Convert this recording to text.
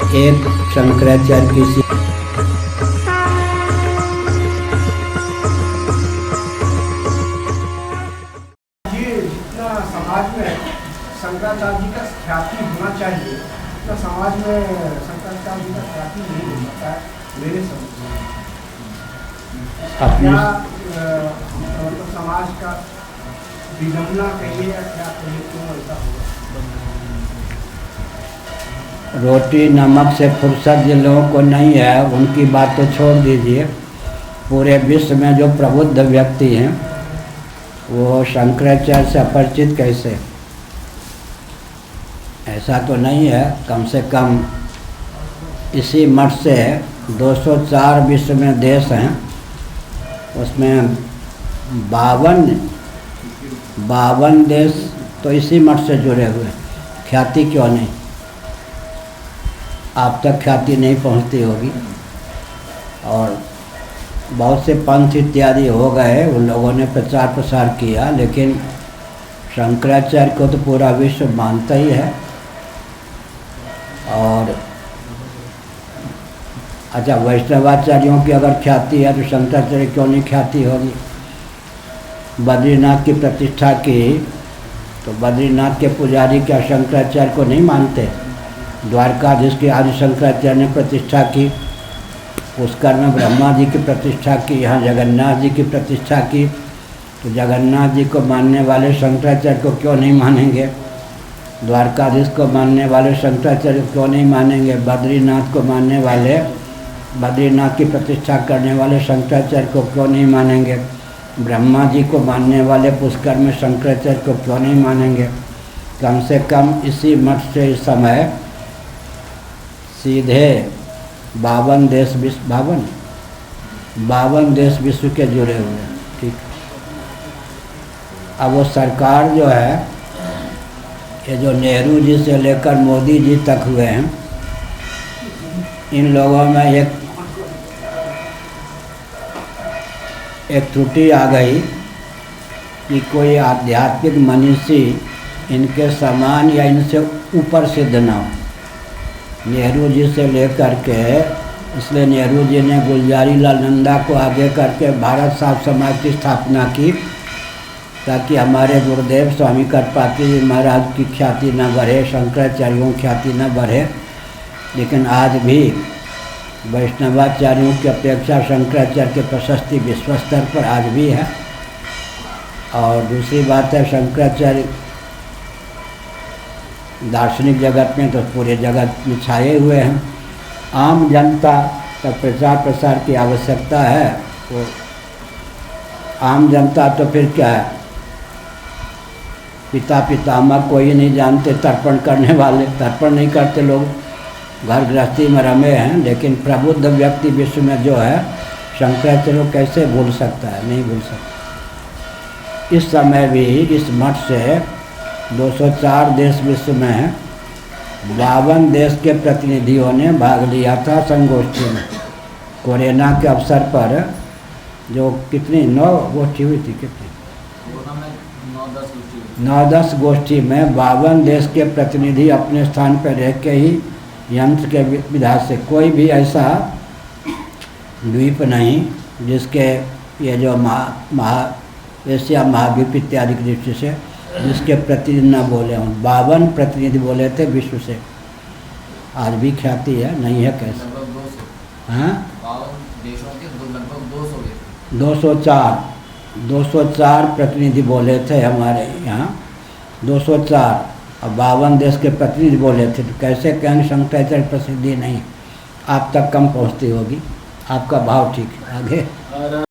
एक शंकराचार्य की जितना समाज में शंकराचार्य जी का ख्याति होना चाहिए उतना समाज में शंकराचार्य जी का ख्याति नहीं हो सकता है मेरे समझ में। क्या मतलब समाज का विडंबना कहिए या क्या कहिए, क्यों ऐसा होगा? रोटी नमक से फुर्सत जिन लोगों को नहीं है उनकी बात तो छोड़ दीजिए। पूरे विश्व में जो प्रबुद्ध व्यक्ति हैं वो शंकराचार्य से अपरिचित कैसे? ऐसा तो नहीं है। कम से कम इसी मठ से 204 विश्व में देश हैं, उसमें 52 देश तो इसी मठ से जुड़े हुए हैं। ख्याति क्यों नहीं? आप तक ख्याति नहीं पहुंचती होगी। और बहुत से पंथ इत्यादि हो गए, उन लोगों ने प्रचार प्रसार किया, लेकिन शंकराचार्य को तो पूरा विश्व मानता ही है। और अच्छा, वैष्णवाचार्यों की अगर ख्याति है तो शंकराचार्य क्यों नहीं ख्याति होगी? बद्रीनाथ की प्रतिष्ठा की तो बद्रीनाथ के पुजारी क्या शंकराचार्य को नहीं मानते? द्वारकाधीश के आदि शंकराचार्य ने प्रतिष्ठा की, पुष्कर में ब्रह्मा जी की प्रतिष्ठा की, यहाँ जगन्नाथ जी की प्रतिष्ठा की। तो जगन्नाथ जी को मानने वाले शंकराचार्य को क्यों नहीं मानेंगे? द्वारकाधीश को मानने वाले शंकराचार्य को क्यों नहीं मानेंगे? बद्रीनाथ को मानने वाले, बद्रीनाथ की प्रतिष्ठा करने वाले शंकराचार्य को क्यों नहीं मानेंगे? ब्रह्मा जी को मानने वाले पुष्कर में शंकराचार्य को क्यों नहीं मानेंगे? कम से कम इसी मठ से इस समय सीधे 52 देश विश्व 52 देश विश्व के जुड़े हुए हैं। ठीक। अब वो सरकार जो है, ये जो नेहरू जी से लेकर मोदी जी तक हुए हैं, इन लोगों में एक त्रुटि आ गई कि कोई आध्यात्मिक मनीषी इनके समान या इनसे ऊपर सिद्ध न हो। नेहरू जी से लेकर के, इसलिए नेहरू जी ने गुलजारी लाल नंदा को आगे करके भारत साफ समाज की स्थापना की, ताकि हमारे गुरुदेव स्वामी करपात्री जी महाराज की ख्याति न बढ़े, शंकराचार्यों की ख्याति न बढ़े। लेकिन आज भी वैष्णवाचार्यों की अपेक्षा शंकराचार्य की प्रशस्ति विश्व स्तर पर आज भी है। और दूसरी बात है, शंकराचार्य दार्शनिक जगत में तो पूरे जगत में छाए हुए हैं। आम जनता तक प्रचार प्रसार की आवश्यकता है। तो आम जनता तो फिर क्या है, पिता पितामह को ही नहीं जानते, तर्पण करने वाले तर्पण नहीं करते, लोग घर गृहस्थी में रमे हैं। लेकिन प्रबुद्ध व्यक्ति विश्व में जो है, शंकराचार्य को कैसे भूल सकता है? नहीं भूल सकता। इस समय भी इस मठ से 204 देश विश्व में 52 देश के प्रतिनिधियों ने भाग लिया था संगोष्ठी में। कोरोना के अवसर पर जो कितनी 9 गोष्ठी हुई थी, कितनी 9-10 गोष्ठी में 52 देश के प्रतिनिधि अपने स्थान पर रह के ही यंत्र के विधा से, कोई भी ऐसा द्वीप नहीं जिसके ये जो एशिया महाद्वीप इत्यादि की दृष्टि से जिसके प्रतिनिधि न बोले हों। 52 प्रतिनिधि बोले थे विश्व से। आज भी ख्याति है, नहीं है कैसे? हाँ, 204 प्रतिनिधि बोले थे हमारे यहाँ, 204 और 52 देश के प्रतिनिधि बोले थे। तो कैसे कहेंगे शंकराचार्य प्रसिद्धि नहीं? आप तक कम पहुँचती होगी। आपका भाव ठीक है। आगे